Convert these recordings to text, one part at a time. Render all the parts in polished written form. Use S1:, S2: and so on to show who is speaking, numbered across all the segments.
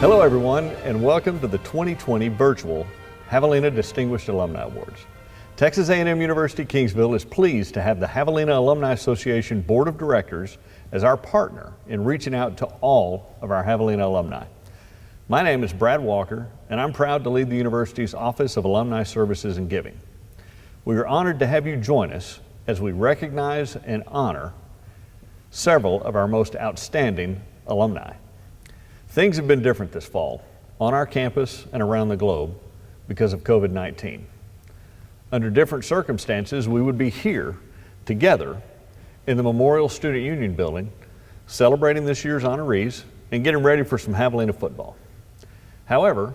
S1: Hello everyone, and welcome to the 2020 virtual Javelina Distinguished Alumni Awards. Texas A&M University-Kingsville is pleased to have the Javelina Alumni Association Board of Directors as our partner in reaching out to all of our Javelina alumni. My name is Brad Walker, and I'm proud to lead the university's Office of Alumni Services and Giving. We are honored to have you join us as we recognize and honor several of our most outstanding alumni. Things have been different this fall on our campus and around the globe because of COVID-19. Under different circumstances, we would be here together in the Memorial Student Union building celebrating this year's honorees and getting ready for some Javelina football. However,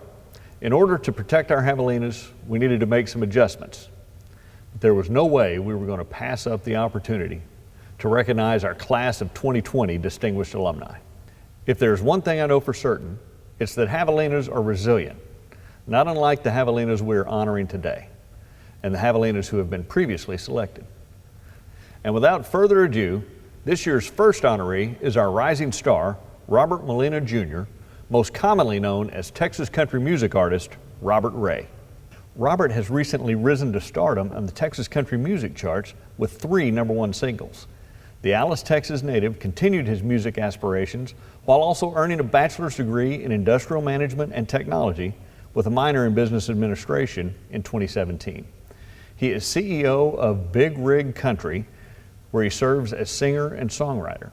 S1: in order to protect our Javelinas, we needed to make some adjustments. There was no way we were going to pass up the opportunity to recognize our class of 2020 distinguished alumni. If there's one thing I know for certain, it's that Javelinas are resilient, not unlike the Javelinas we're honoring today, and the Javelinas who have been previously selected. And without further ado, this year's first honoree is our rising star, Roberto Montoya Jr., most commonly known as Texas country music artist, Robert Ray. Robert has recently risen to stardom on the Texas country music charts with 3 #1 singles. The Alice, Texas native continued his music aspirations while also earning a bachelor's degree in industrial management and technology with a minor in business administration in 2017. He is CEO of Big Rig Country, where he serves as singer and songwriter.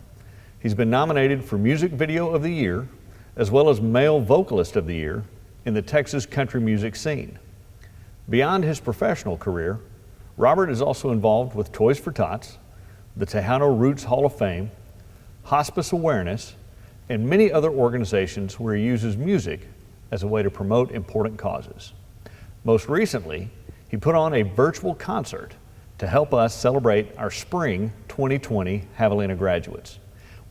S1: He's been nominated for Music Video of the Year, as well as Male Vocalist of the Year in the Texas country music scene. Beyond his professional career, Robert is also involved with Toys for Tots, the Tejano Roots Hall of Fame, Hospice Awareness, and many other organizations where he uses music as a way to promote important causes. Most recently, he put on a virtual concert to help us celebrate our spring 2020 Javelina graduates.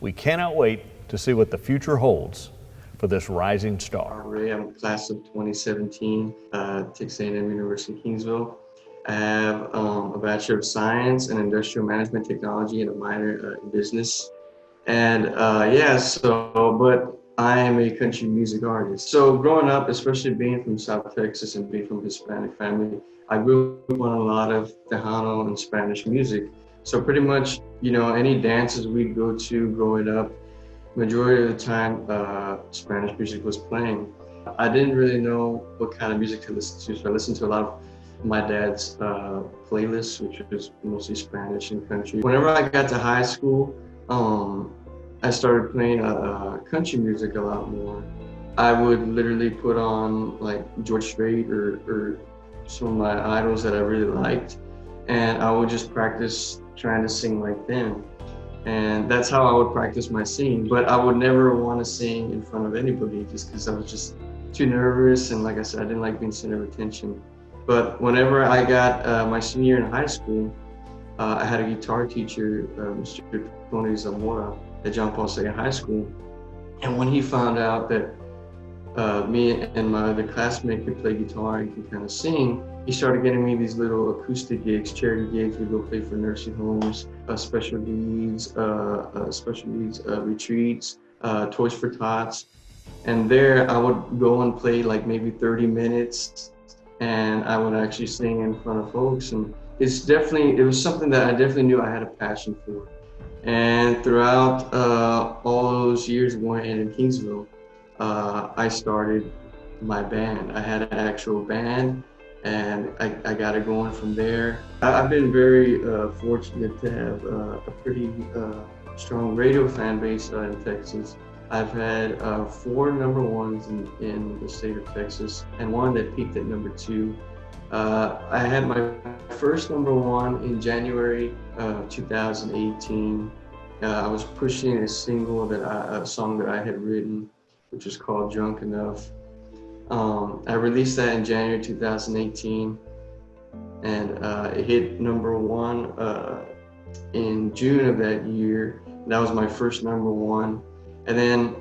S1: We cannot wait to see what the future holds for this rising star.
S2: Ray, I'm class of 2017, Texas A&M University-Kingsville. I have a Bachelor of Science in Industrial Management Technology and a minor in business. And but I am a country music artist. So growing up, especially being from South Texas and being from a Hispanic family, I grew up on a lot of Tejano and Spanish music. So pretty much, any dances we'd go to growing up, majority of the time, Spanish music was playing. I didn't really know what kind of music to listen to, so I listened to a lot of my dad's playlists, which was mostly Spanish and country. Whenever I got to high school, I started playing country music a lot more. I would literally put on like George Strait or some of my idols that I really liked, and I would just practice trying to sing like them. And that's how I would practice my singing, but I would never want to sing in front of anybody just because I was just too nervous, and like I said, I didn't like being center of attention. But whenever I got my senior year in high school, I had a guitar teacher, Mr. Tony Zamora, at John Paul II High School. And when he found out that me and my other classmate could play guitar and could kind of sing, he started getting me these little acoustic gigs, charity gigs. We'd go play for nursing homes, special needs retreats, Toys for Tots. And there I would go and play like maybe 30 minutes, and I would actually sing in front of folks. And it was something that I definitely knew I had a passion for. And throughout all those years going in Kingsville, I started my band. I had an actual band, and I got it going from there. I've been very fortunate to have a pretty strong radio fan base in Texas. I've had 4 #1s in the state of Texas, and one that peaked at #2. I had my first #1 in January 2018. I was pushing a song that I had written, which was called Drunk Enough. I released that in January 2018, and it hit #1 in June of that year. That was my first #1. And then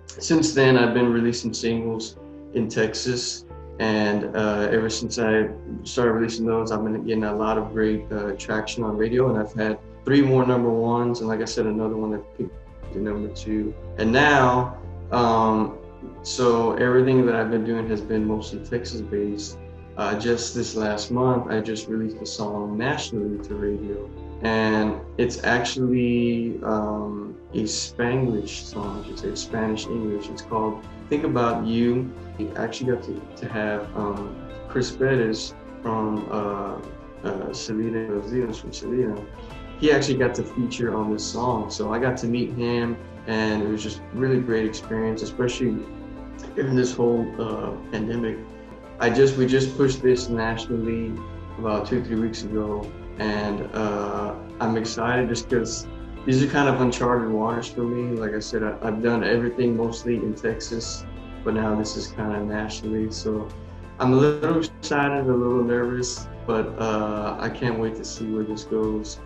S2: since then, I've been releasing singles in Texas. And ever since I started releasing those, I've been getting a lot of great traction on radio. And I've had 3 more #1s. And like I said, another one that picked to #2. And now, So everything that I've been doing has been mostly Texas-based. Just this last month, I just released a song nationally to radio, and it's actually a Spanglish song, I should say, Spanish-English. It's called Think About You. We actually got to have Chris Perez from Selena, from Selena. He actually got to feature on this song, so I got to meet him, and it was just really great experience, especially in this whole pandemic. We just pushed this nationally about 2-3 weeks ago, and I'm excited just because these are kind of uncharted waters for me. Like I said, I've done everything mostly in Texas, but now this is kind of nationally. So I'm a little excited, a little nervous, but I can't wait to see where this goes.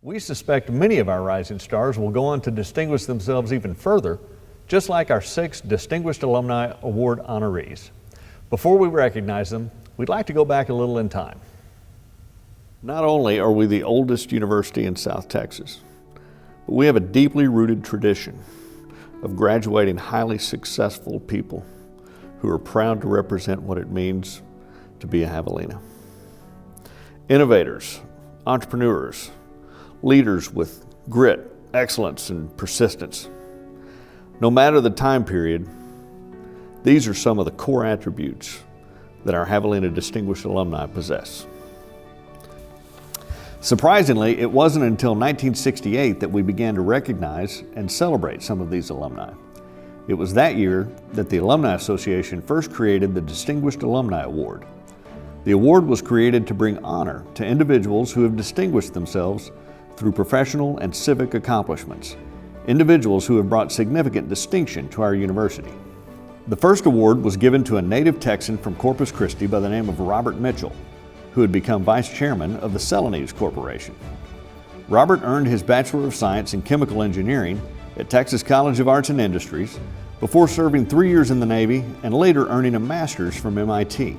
S1: We suspect many of our rising stars will go on to distinguish themselves even further, just like our 6 Distinguished Alumni Award honorees. Before we recognize them, we'd like to go back a little in time. Not only are we the oldest university in South Texas, but we have a deeply rooted tradition of graduating highly successful people who are proud to represent what it means to be a Javelina. Innovators, entrepreneurs, leaders with grit, excellence, and persistence. No matter the time period, these are some of the core attributes that our Javelina Distinguished Alumni possess. Surprisingly, it wasn't until 1968 that we began to recognize and celebrate some of these alumni. It was that year that the Alumni Association first created the Distinguished Alumni Award. The award was created to bring honor to individuals who have distinguished themselves through professional and civic accomplishments, individuals who have brought significant distinction to our university. The first award was given to a native Texan from Corpus Christi by the name of Robert Mitchell, who had become vice chairman of the Celanese Corporation. Robert earned his Bachelor of Science in Chemical Engineering at Texas College of Arts and Industries before serving 3 years in the Navy and later earning a master's from MIT.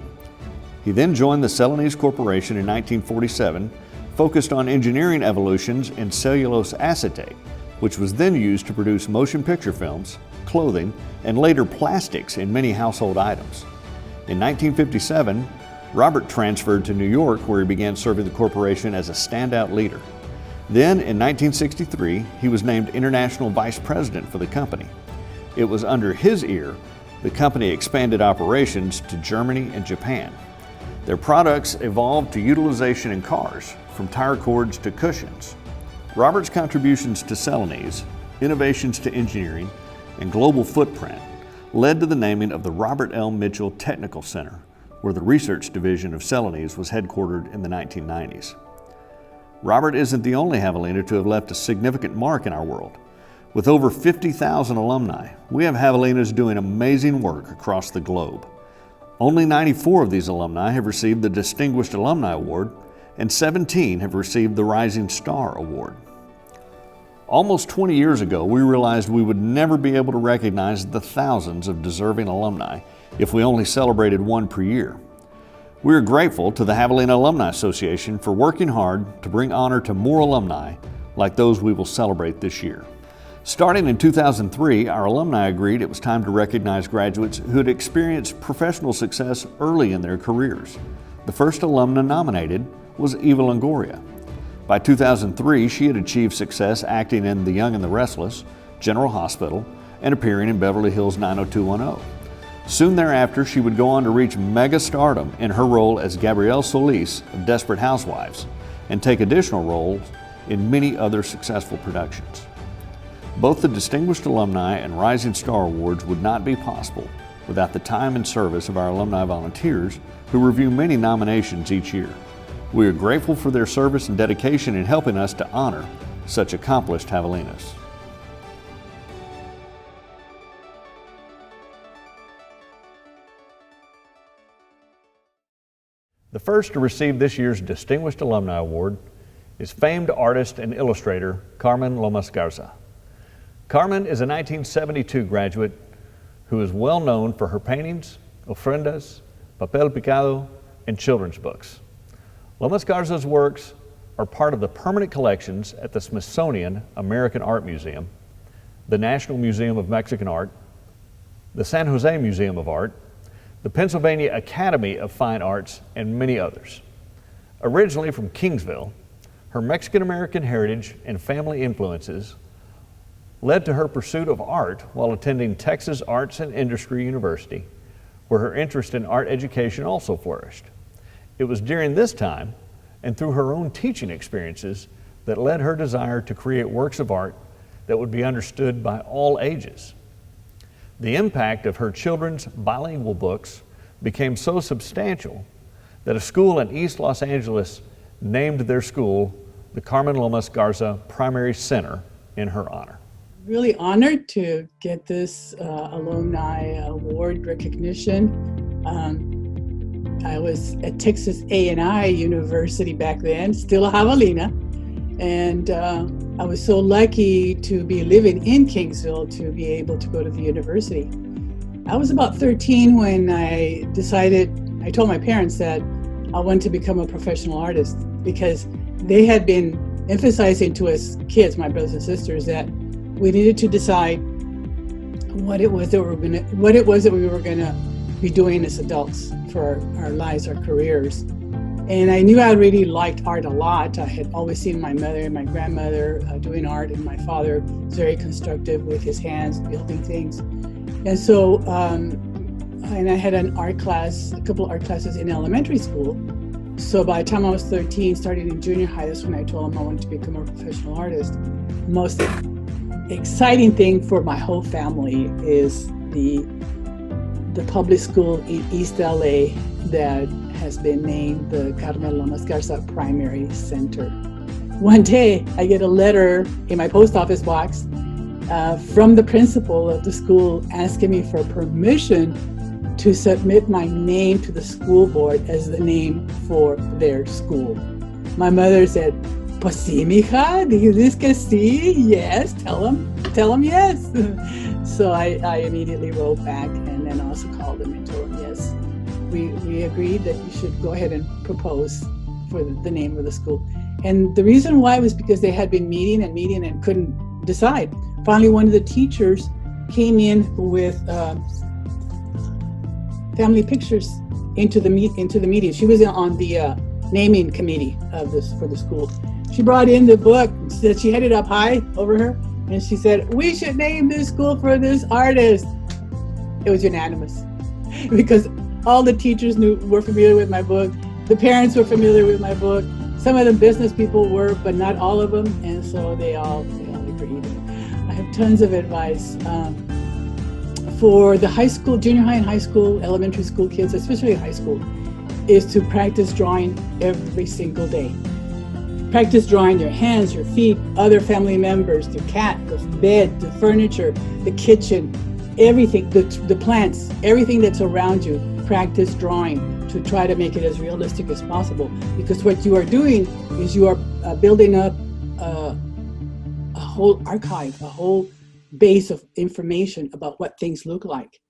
S1: He then joined the Celanese Corporation in 1947, focused on engineering evolutions in cellulose acetate, which was then used to produce motion picture films, clothing, and later plastics in many household items. In 1957, Robert transferred to New York, where he began serving the corporation as a standout leader. Then, in 1963, he was named International Vice President for the company. It was under his ear the company expanded operations to Germany and Japan. Their products evolved to utilization in cars, from tire cords to cushions. Robert's contributions to Celanese, innovations to engineering, and global footprint led to the naming of the Robert L. Mitchell Technical Center, where the research division of Celanese was headquartered in the 1990s. Robert isn't the only Javelina to have left a significant mark in our world. With over 50,000 alumni, we have Javelinas doing amazing work across the globe. Only 94 of these alumni have received the Distinguished Alumni Award, and 17 have received the Rising Star Award. Almost 20 years ago, we realized we would never be able to recognize the thousands of deserving alumni if we only celebrated one per year. We are grateful to the Javelina Alumni Association for working hard to bring honor to more alumni like those we will celebrate this year. Starting in 2003, our alumni agreed it was time to recognize graduates who had experienced professional success early in their careers. The first alumna nominated was Eva Longoria. By 2003, she had achieved success acting in The Young and the Restless, General Hospital, and appearing in Beverly Hills 90210. Soon thereafter, she would go on to reach mega stardom in her role as Gabrielle Solis of Desperate Housewives and take additional roles in many other successful productions. Both the Distinguished Alumni and Rising Star Awards would not be possible without the time and service of our alumni volunteers who review many nominations each year. We are grateful for their service and dedication in helping us to honor such accomplished Javelinas. The first to receive this year's Distinguished Alumni Award is famed artist and illustrator Carmen Lomas Garza. Carmen is a 1972 graduate who is well known for her paintings, ofrendas, papel picado, and children's books. Lomas Garza's works are part of the permanent collections at the Smithsonian American Art Museum, the National Museum of Mexican Art, the San Jose Museum of Art, the Pennsylvania Academy of Fine Arts, and many others. Originally from Kingsville, her Mexican-American heritage and family influences led to her pursuit of art while attending Texas Arts and Industry University, where her interest in art education also flourished. It was during this time and through her own teaching experiences that led her desire to create works of art that would be understood by all ages. The impact of her children's bilingual books became so substantial that a school in East Los Angeles named their school the Carmen Lomas Garza Primary Center in her honor.
S3: Really honored to get this alumni award recognition. I was at Texas A&M University back then, still a Javelina, and I was so lucky to be living in Kingsville to be able to go to the university. I was about 13 when I told my parents that I wanted to become a professional artist, because they had been emphasizing to us kids, my brothers and sisters, that we needed to decide what it was that we were gonna be doing as adults for our lives, our careers. And I knew I really liked art a lot. I had always seen my mother and my grandmother doing art, and my father was very constructive with his hands, building things. And so, and I had an art class, a couple of art classes in elementary school. So by the time I was 13, starting in junior high, that's when I told them I wanted to become a professional artist. Most exciting thing for my whole family is the public school in East LA that has been named the Carmen Lomas Garza Primary Center. One day I get a letter in my post office box from the principal of the school asking me for permission to submit my name to the school board as the name for their school. My mother said, "Pues sí, mija, dices que sí, yes, tell them yes." So I immediately wrote back and then also called them and told them yes. We agreed that you should go ahead and propose for the name of the school. And the reason why was because they had been meeting and couldn't decide. Finally, one of the teachers came in with family pictures into the meeting. She was on the naming committee of this for the school. She brought in the book that she had it up high over her, and she said, "We should name this school for this artist." It was unanimous because all the teachers were familiar with my book. The parents were familiar with my book. Some of the business people were, but not all of them, and so they all agreed. I have tons of advice for the high school, junior high and high school, elementary school kids, especially high school, is to practice drawing every single day. Practice drawing your hands, your feet, other family members, the cat, the bed, the furniture, the kitchen, everything, the plants, everything that's around you. Practice drawing to try to make it as realistic as possible. Because what you are doing is you are building up a whole archive, a whole base of information about what things look like.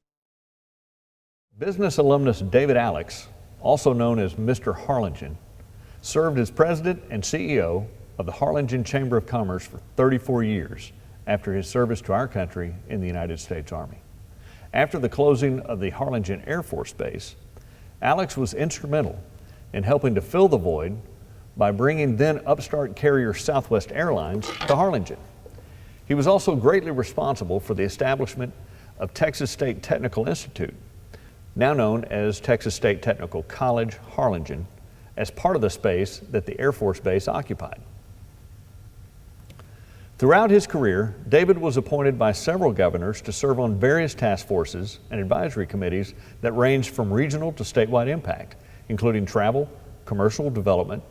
S1: Business alumnus David Allex, also known as Mr. Harlingen, served as president and CEO of the Harlingen Chamber of Commerce for 34 years after his service to our country in the United States Army. After the closing of the Harlingen Air Force Base, Allex was instrumental in helping to fill the void by bringing then upstart carrier Southwest Airlines to Harlingen. He was also greatly responsible for the establishment of Texas State Technical Institute, now known as Texas State Technical College, Harlingen, as part of the space that the Air Force Base occupied. Throughout his career, David was appointed by several governors to serve on various task forces and advisory committees that ranged from regional to statewide impact, including travel, commercial development,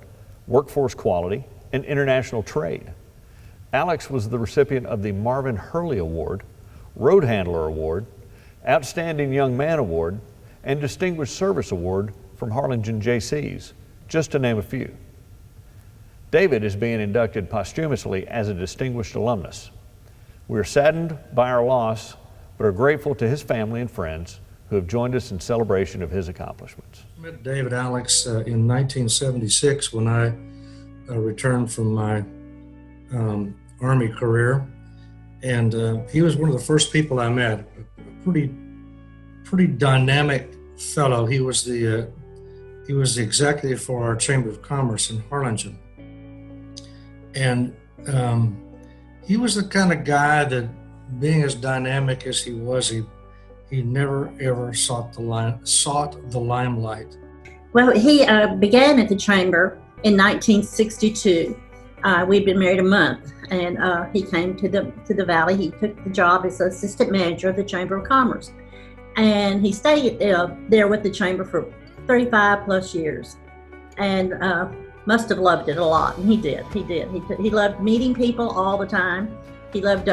S1: workforce quality, and international trade. Allex was the recipient of the Marvin Hurley Award, Road Handler Award, Outstanding Young Man Award, and Distinguished Service Award from Harlingen JCs, just to name a few. David is being inducted posthumously as a distinguished alumnus. We are saddened by our loss, but are grateful to his family and friends who have joined us in celebration of his accomplishments.
S4: I met David Allex in 1976 when I returned from my Army career. And he was one of the first people I met. A pretty dynamic fellow. He was the executive for our Chamber of Commerce in Harlingen, and he was the kind of guy that, being as dynamic as he was, he never ever sought the limelight.
S5: Well, he began at the Chamber in 1962. We'd been married a month, and he came to the Valley. He took the job as assistant manager of the Chamber of Commerce, and he stayed there with the Chamber for 35 plus years, and must have loved it a lot. And he did. He loved meeting people all the time. He loved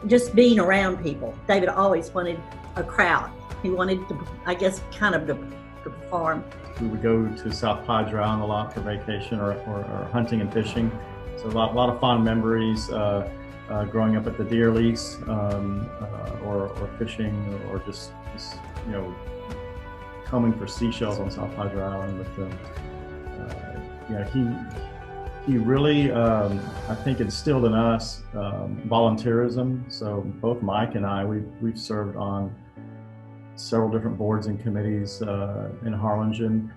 S5: just being around people. David always wanted a crowd. He wanted to, I guess, kind of to perform.
S6: We would go to South Padre Island a lot for vacation or hunting and fishing. So a lot of fond memories growing up at the deer lease or fishing or just combing for seashells on South Padre Island with them. He really, I think, instilled in us volunteerism. So both Mike and I, we've served on several different boards and committees in Harlingen.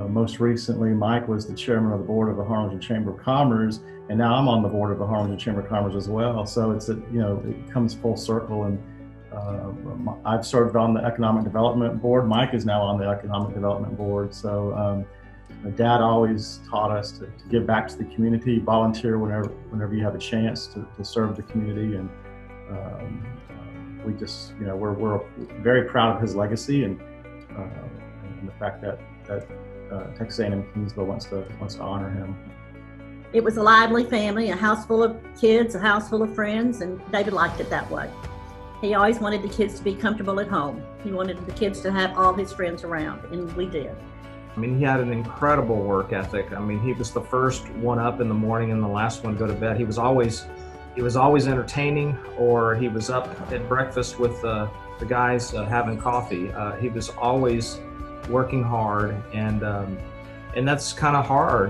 S6: Most recently, Mike was the chairman of the board of the Harlingen Chamber of Commerce, and now I'm on the board of the Harlingen Chamber of Commerce as well. So it's it comes full circle. And I've served on the Economic Development Board. Mike is now on the Economic Development Board. So my dad always taught us to give back to the community, volunteer whenever you have a chance to serve the community, and we just we're very proud of his legacy and the fact that Texas A&M Kingsville wants to honor him.
S5: It was a lively family, a house full of kids, a house full of friends, and David liked it that way. He always wanted the kids to be comfortable at home. He wanted the kids to have all his friends around, and we did.
S7: I mean, he had an incredible work ethic. I mean, he was the first one up in the morning and the last one to go to bed. He was always entertaining, or he was up at breakfast with the guys having coffee. He was always working hard, and that's kind of hard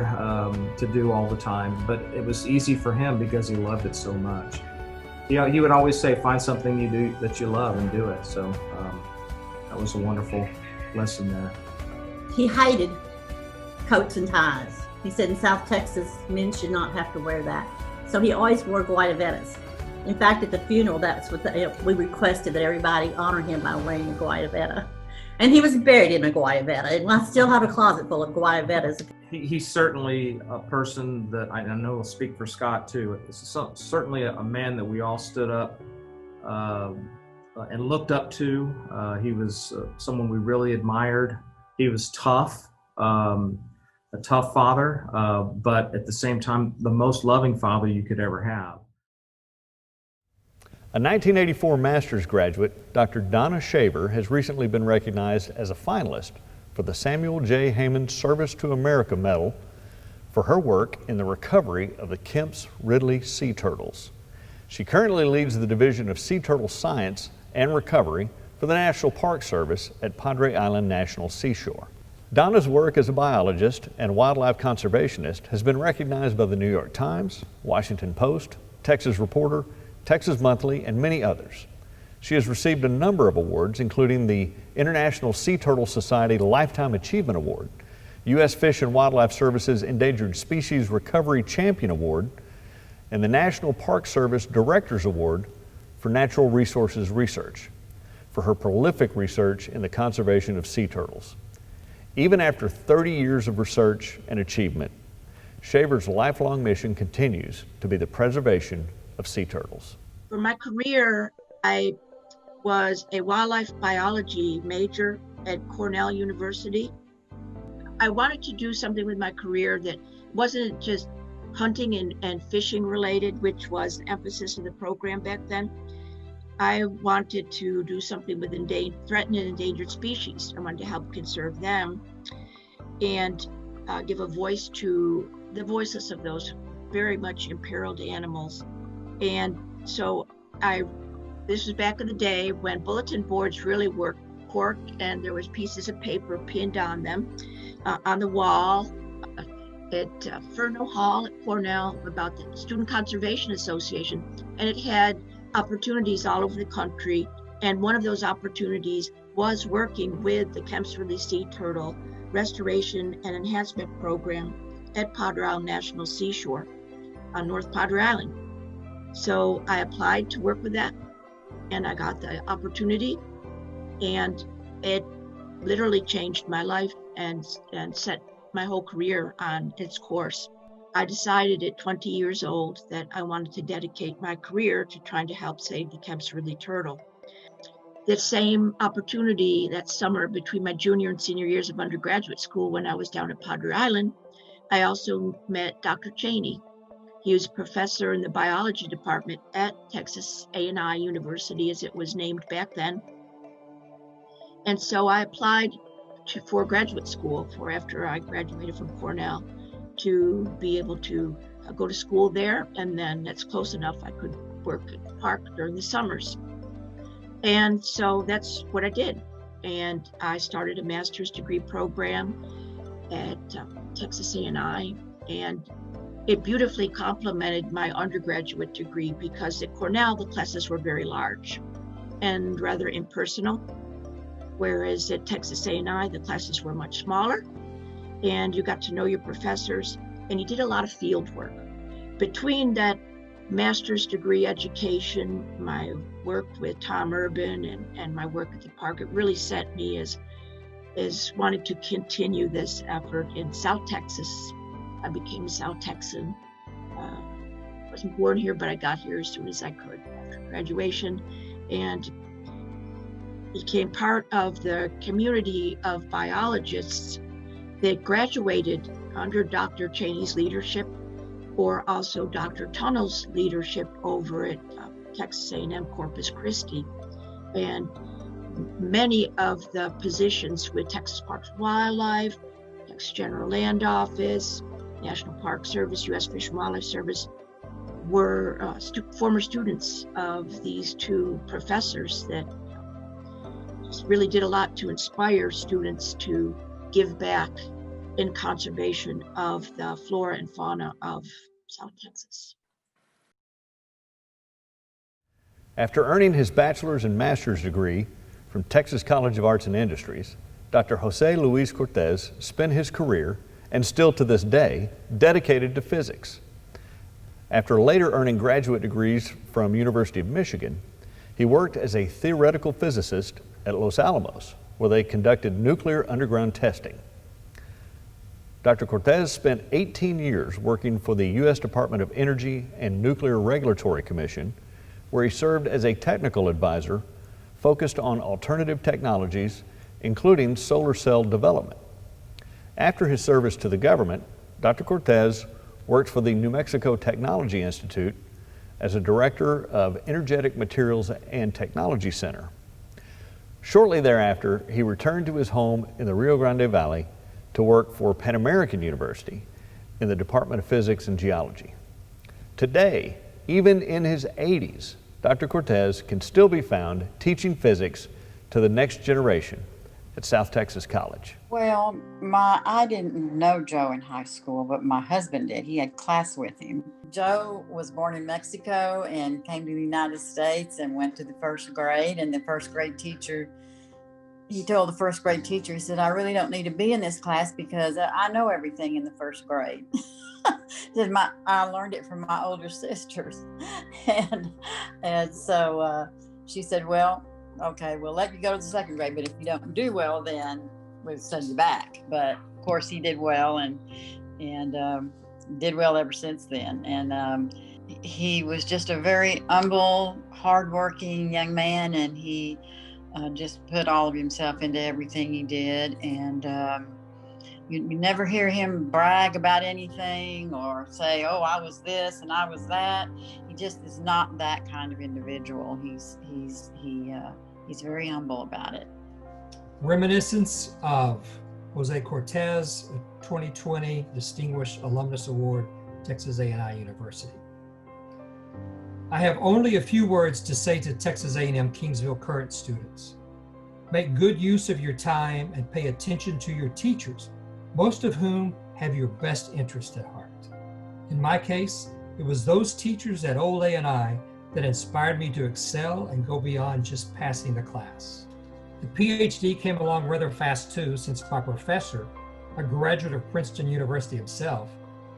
S7: to do all the time, but it was easy for him because he loved it so much. He would always say, find something you do that you love and do it. So that was a wonderful lesson there.
S5: He hated coats and ties. He said in South Texas, men should not have to wear that. So he always wore guayaberas. In fact, at the funeral, that's what we requested, that everybody honor him by wearing a guayabera. And he was buried in a guayabera, and I still have a closet full of guayaberas.
S7: He's certainly a person that I know will speak for Scott too. It's certainly a man that we all stood up and looked up to. He was someone we really admired. He was tough, a tough father, but at the same time, the most loving father you could ever have.
S1: A 1984 master's graduate, Dr. Donna Shaver, has recently been recognized as a finalist for the Samuel J. Heyman Service to America Medal for her work in the recovery of the Kemp's Ridley sea turtles. She currently leads the Division of Sea Turtle Science and Recovery for the National Park Service at Padre Island National Seashore. Donna's work as a biologist and wildlife conservationist has been recognized by the New York Times, Washington Post, Texas Reporter, Texas Monthly, and many others. She has received a number of awards, including the International Sea Turtle Society Lifetime Achievement Award, U.S. Fish and Wildlife Service's Endangered Species Recovery Champion Award, and the National Park Service Director's Award for Natural Resources Research for her prolific research in the conservation of sea turtles. Even after 30 years of research and achievement, Shaver's lifelong mission continues to be the preservation of sea turtles.
S8: For my career, I was a wildlife biology major at Cornell University. I wanted to do something with my career that wasn't just hunting and fishing related, which was the emphasis of the program back then. I wanted to do something with threatened and endangered species. I wanted to help conserve them and give a voice to the voiceless of those very much imperiled animals. And so this was back in the day when bulletin boards really were cork, and there was pieces of paper pinned on them on the wall at Furneaux Hall at Cornell about the Student Conservation Association. and it had opportunities all over the country. And one of those opportunities was working with the Kempsworthy Sea Turtle Restoration and Enhancement Program at Padre Island National Seashore on North Padre Island. So I applied to work with that, and I got the opportunity, and it literally changed my life and set my whole career on its course. I decided at 20 years old that I wanted to dedicate my career to trying to help save the Kempsworthy turtle. The same opportunity that summer between my junior and senior years of undergraduate school when I was down at Padre Island, I also met Dr. Cheney. He was a professor in the biology department at Texas A&M University, as it was named back then. And so I applied for graduate school after I graduated from Cornell, to be able to go to school there, and then that's close enough I could work at the park during the summers. And so that's what I did. And I started a master's degree program at Texas A&M, and it beautifully complemented my undergraduate degree, because at Cornell the classes were very large and rather impersonal, whereas at Texas A&M the classes were much smaller, and you got to know your professors, and you did a lot of field work. Between that master's degree education, my work with Tom Urban, and my work at the park, it really set me as wanting to continue this effort in South Texas. I became a South Texan. I wasn't born here, but I got here as soon as I could after graduation, and became part of the community of biologists that graduated under Dr. Cheney's leadership, or also Dr. Tunnell's leadership over at Texas A&M Corpus Christi. And many of the positions with Texas Parks and Wildlife, Texas General Land Office, National Park Service, U.S. Fish and Wildlife Service were former students of these two professors that just really did a lot to inspire students to give back in conservation of the flora and fauna of South Texas.
S1: After earning his bachelor's and master's degree from Texas College of Arts and Industries, Dr. Jose Luis Cortez spent his career, and still to this day, dedicated to physics. After later earning graduate degrees from University of Michigan, he worked as a theoretical physicist at Los Alamos, where they conducted nuclear underground testing. Dr. Cortez spent 18 years working for the U.S. Department of Energy and Nuclear Regulatory Commission, where he served as a technical advisor focused on alternative technologies, including solar cell development. After his service to the government, Dr. Cortez worked for the New Mexico Technology Institute as a director of Energetic Materials and Technology Center. Shortly thereafter, he returned to his home in the Rio Grande Valley to work for Pan American University in the Department of Physics and Geology. Today, even in his 80s, Dr. Cortez can still be found teaching physics to the next generation at South Texas College.
S9: Well, I didn't know Joe in high school, but my husband did. He had class with him. Joe was born in Mexico and came to the United States and went to the first grade, and the first grade teacher, he told the first grade teacher, he said, I really don't need to be in this class because I know everything in the first grade. I learned it from my older sisters. and so she said, well, okay, we'll let you go to the second grade, but if you don't do well, then we'll send you back. But of course he did well, and did well ever since then. And he was just a very humble, hardworking young man, and he just put all of himself into everything he did. And you never hear him brag about anything or say, oh, I was this and I was that. He just is not that kind of individual. He's very humble about it.
S10: Reminiscence of Jose Cortez, 2020 Distinguished Alumni Award, Texas A&M University. I have only a few words to say to Texas A&M Kingsville current students. Make good use of your time and pay attention to your teachers, most of whom have your best interest at heart. In my case, it was those teachers at Old A&I that inspired me to excel and go beyond just passing the class. The PhD came along rather fast too, since my professor, a graduate of Princeton University himself,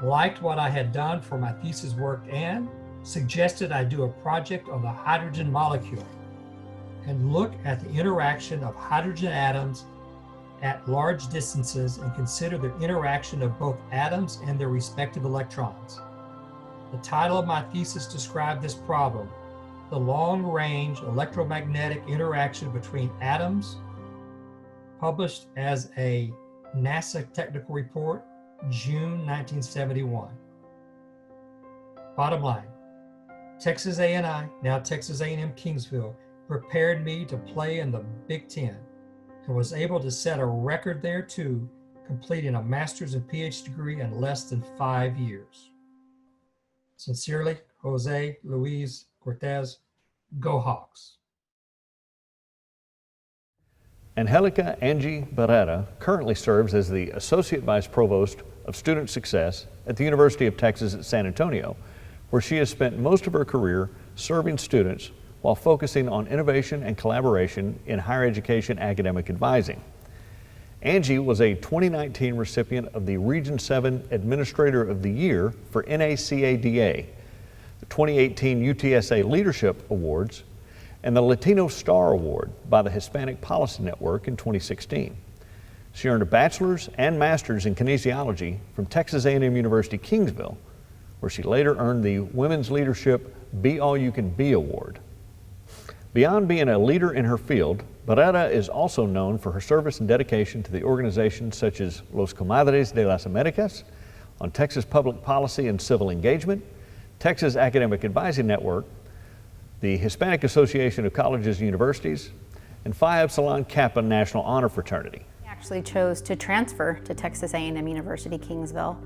S10: liked what I had done for my thesis work and suggested I do a project on the hydrogen molecule and look at the interaction of hydrogen atoms at large distances and consider the interaction of both atoms and their respective electrons. The title of my thesis described this problem: the long-range electromagnetic interaction between atoms, published as a NASA technical report, June 1971. Bottom line, Texas A&I, now Texas A&M Kingsville, prepared me to play in the Big Ten and was able to set a record there too, completing a master's and PhD degree in less than 5 years. Sincerely, Jose Luis Cortez. Go Hawks.
S1: Angelica Barrera currently serves as the Associate Vice Provost of Student Success at the University of Texas at San Antonio, where she has spent most of her career serving students while focusing on innovation and collaboration in higher education academic advising. Angie was a 2019 recipient of the Region 7 Administrator of the Year for NACADA, the 2018 UTSA Leadership Awards, and the Latino Star Award by the Hispanic Policy Network in 2016. She earned a bachelor's and master's in kinesiology from Texas A&M University-Kingsville, where she later earned the Women's Leadership Be All You Can Be Award. Beyond being a leader in her field, Barrera is also known for her service and dedication to the organizations such as Los Comadres de las Americas, on Texas Public Policy and Civil Engagement, Texas Academic Advising Network, the Hispanic Association of Colleges and Universities, and Phi Epsilon Kappa National Honor Fraternity.
S11: I actually chose to transfer to Texas A&M University-Kingsville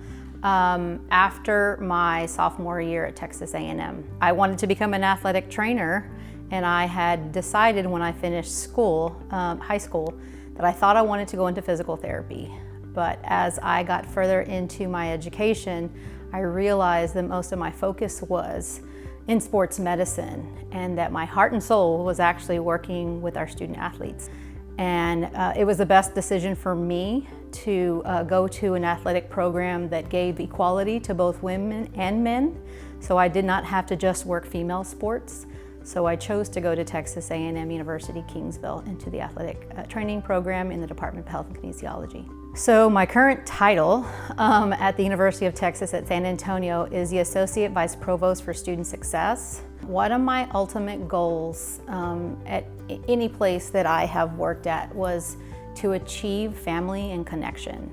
S11: after my sophomore year at Texas A&M. I wanted to become an athletic trainer, and I had decided when I finished school, high school, that I thought I wanted to go into physical therapy. But as I got further into my education, I realized that most of my focus was in sports medicine, and that my heart and soul was actually working with our student athletes. And it was the best decision for me to go to an athletic program that gave equality to both women and men. So I did not have to just work female sports. So I chose to go to Texas A&M University-Kingsville into the athletic training program in the Department of Health and Kinesiology. So my current title at the University of Texas at San Antonio is the Associate Vice Provost for Student Success. One of my ultimate goals at any place that I have worked at was to achieve family and connection.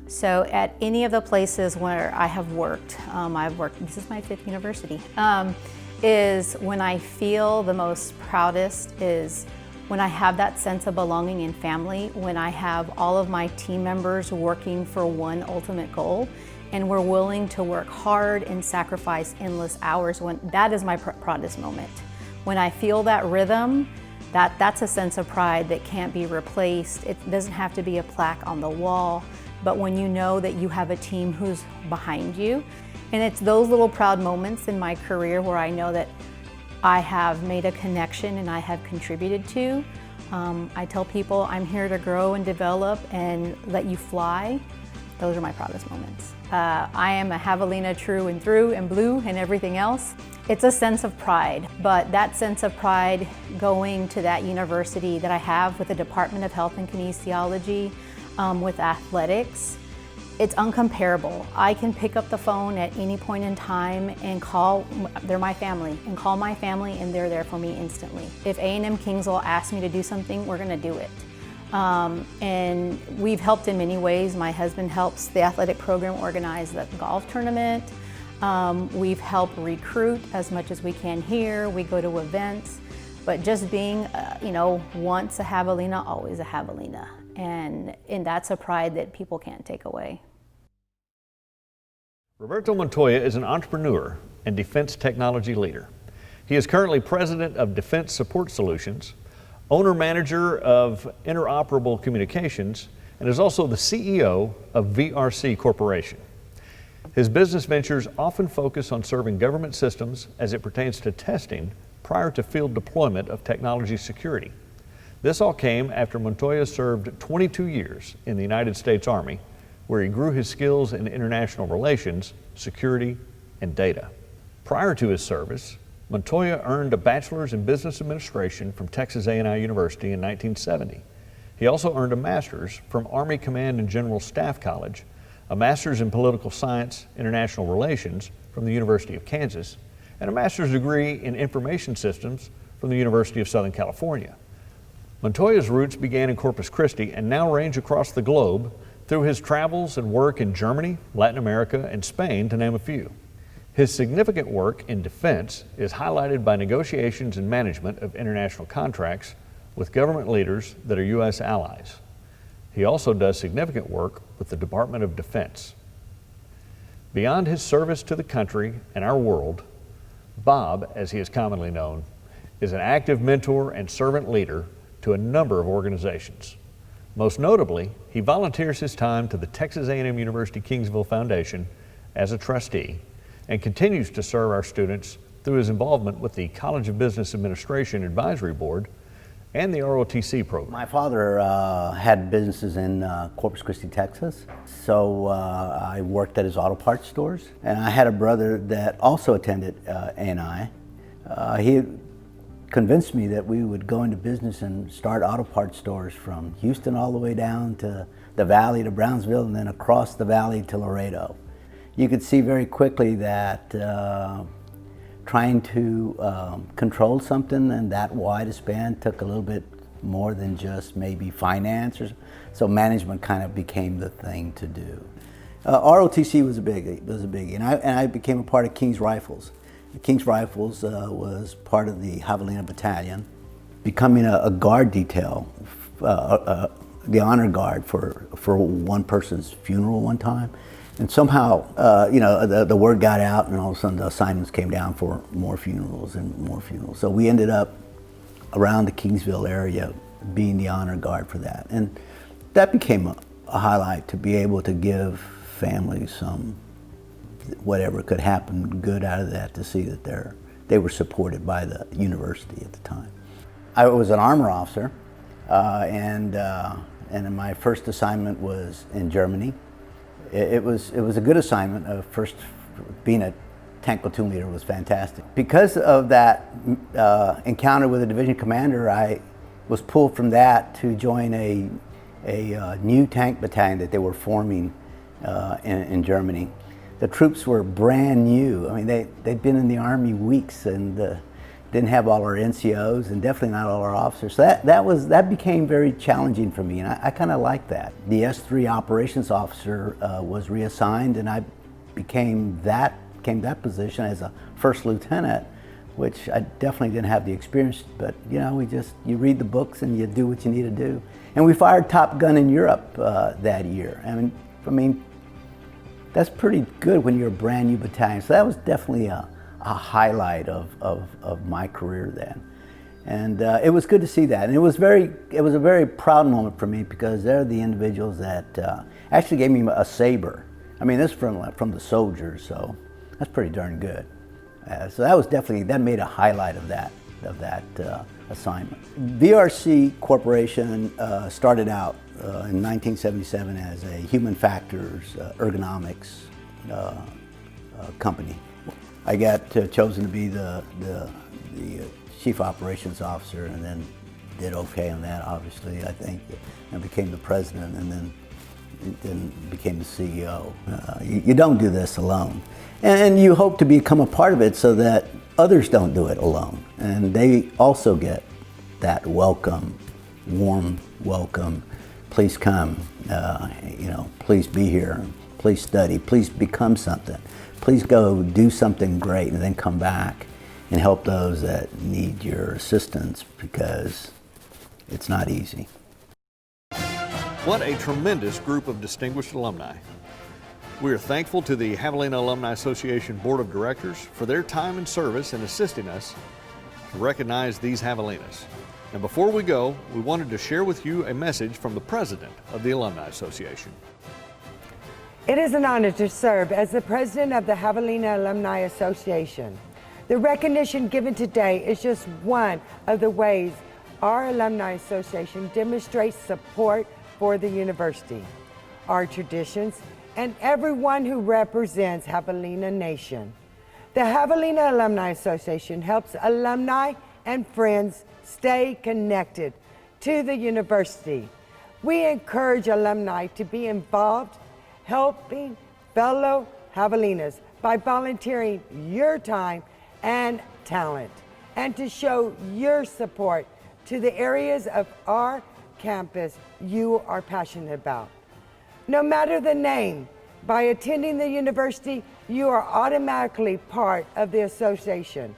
S11: So at any of the places where I have worked, this is my 5th university, is when I feel the most proudest is when I have that sense of belonging and family, when I have all of my team members working for one ultimate goal, and we're willing to work hard and sacrifice endless hours. That is my proudest moment. When I feel that rhythm, that's a sense of pride that can't be replaced. It doesn't have to be a plaque on the wall, but when you know that you have a team who's behind you. And it's those little proud moments in my career where I know that I have made a connection and I have contributed to. I tell people I'm here to grow and develop and let you fly. Those are my proudest moments. I am a Javelina true and through and blue and everything else. It's a sense of pride, but that sense of pride going to that university that I have with the Department of Health and Kinesiology, with athletics, it's uncomparable. I can pick up the phone at any point in time and they're my family, and call my family and they're there for me instantly. If A&M Kingsville asks me to do something, we're gonna do it. And we've helped in many ways. My husband helps the athletic program organize the golf tournament. We've helped recruit as much as we can here. We go to events, but just being, once a Javelina, always a Javelina. And that's a pride that people can't take away.
S1: Roberto Montoya is an entrepreneur and defense technology leader. He is currently president of Defense Support Solutions, owner-manager of Interoperable Communications, and is also the CEO of VRC Corporation. His business ventures often focus on serving government systems as it pertains to testing prior to field deployment of technology security. This all came after Montoya served 22 years in the United States Army, where he grew his skills in international relations, security, and data. Prior to his service, Montoya earned a bachelor's in business administration from Texas A&M University in 1970. He also earned a master's from Army Command and General Staff College, a master's in political science, international relations from the University of Kansas, and a master's degree in information systems from the University of Southern California. Montoya's roots began in Corpus Christi and now range across the globe through his travels and work in Germany, Latin America, and Spain, to name a few. His significant work in defense is highlighted by negotiations and management of international contracts with government leaders that are U.S. allies. He also does significant work with the Department of Defense. Beyond his service to the country and our world, Bob, as he is commonly known, is an active mentor and servant leader to a number of organizations. Most notably, he volunteers his time to the Texas A&M University-Kingsville Foundation as a trustee and continues to serve our students through his involvement with the College of Business Administration Advisory Board and the ROTC program.
S12: My father had businesses in Corpus Christi, Texas, so I worked at his auto parts stores, and I had a brother that also attended A&I. He convinced me that we would go into business and start auto parts stores from Houston all the way down to the valley to Brownsville and then across the valley to Laredo. You could see very quickly that trying to control something and that wide a span took a little bit more than just maybe finance, so management kind of became the thing to do. ROTC was a biggie, and I became a part of King's Rifles. King's Rifles was part of the Javelina battalion, becoming a guard detail, the honor guard for one person's funeral one time. And somehow, the word got out, and all of a sudden the assignments came down for more funerals and more funerals. So we ended up around the Kingsville area being the honor guard for that. And that became a highlight, to be able to give families some whatever could happen good out of that, to see that they were supported by the university at the time. I was an armor officer, and my first assignment was in Germany. It was a good assignment. First, being a tank platoon leader was fantastic. Because of that encounter with a division commander, I was pulled from that to join a new tank battalion that they were forming in Germany. The troops were brand new. I mean, they'd been in the Army weeks and didn't have all our NCOs and definitely not all our officers. So that became very challenging for me, and I kind of liked that. The S3 operations officer was reassigned, and I became that position as a first lieutenant, which I definitely didn't have the experience, but you read the books and you do what you need to do. And we fired Top Gun in Europe that year. I mean, that's pretty good when you're a brand new battalion. So that was definitely a highlight of my career then. And it was good to see that. And it was a very proud moment for me, because they're the individuals that actually gave me a saber. I mean, this is from the soldiers, so that's pretty darn good. So that made a highlight of that assignment. VRC Corporation started out in 1977 as a human factors ergonomics company. I got chosen to be the chief operations officer, and then did okay on that, obviously, I think, and became the president, and then became the CEO. You don't do this alone. And you hope to become a part of it so that others don't do it alone. And they also get that welcome, warm welcome. Please come, please be here, please study, please become something. Please go do something great and then come back and help those that need your assistance, because it's not easy.
S1: What a tremendous group of distinguished alumni. We are thankful to the Javelina Alumni Association Board of Directors for their time and service in assisting us to recognize these Javelinas. And before we go, we wanted to share with you a message from the President of the Alumni Association.
S13: It is an honor to serve as the president of the Javelina Alumni Association. The recognition given today is just one of the ways our Alumni Association demonstrates support for the university, our traditions, and everyone who represents Javelina Nation. The Javelina Alumni Association helps alumni and friends stay connected to the university. We encourage alumni to be involved, helping fellow Javelinas by volunteering your time and talent, and to show your support to the areas of our campus you are passionate about. No matter the name, by attending the university, you are automatically part of the association.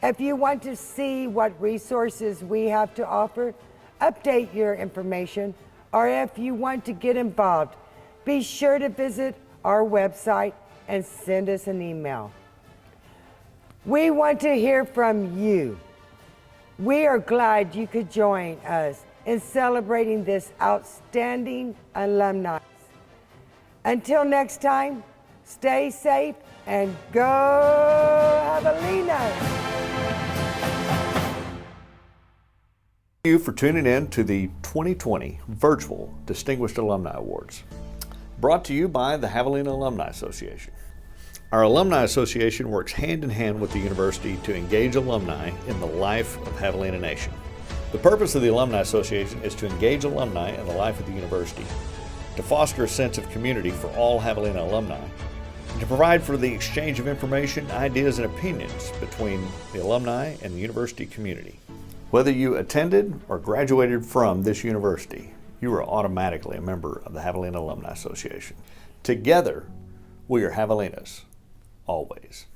S13: If you want to see what resources we have to offer, update your information, or if you want to get involved, be sure to visit our website and send us an email. We want to hear from you. We are glad you could join us in celebrating this outstanding alumni. Until next time, stay safe and go Javelina!
S1: Thank you for tuning in to the 2020 Virtual Distinguished Alumni Awards, brought to you by the Javelina Alumni Association. Our Alumni Association works hand in hand with the university to engage alumni in the life of Javelina Nation. The purpose of the Alumni Association is to engage alumni in the life of the university, to foster a sense of community for all Javelina alumni, and to provide for the exchange of information, ideas, and opinions between the alumni and the university community. Whether you attended or graduated from this university, you are automatically a member of the Javelina Alumni Association. Together, we are Javelinas, always.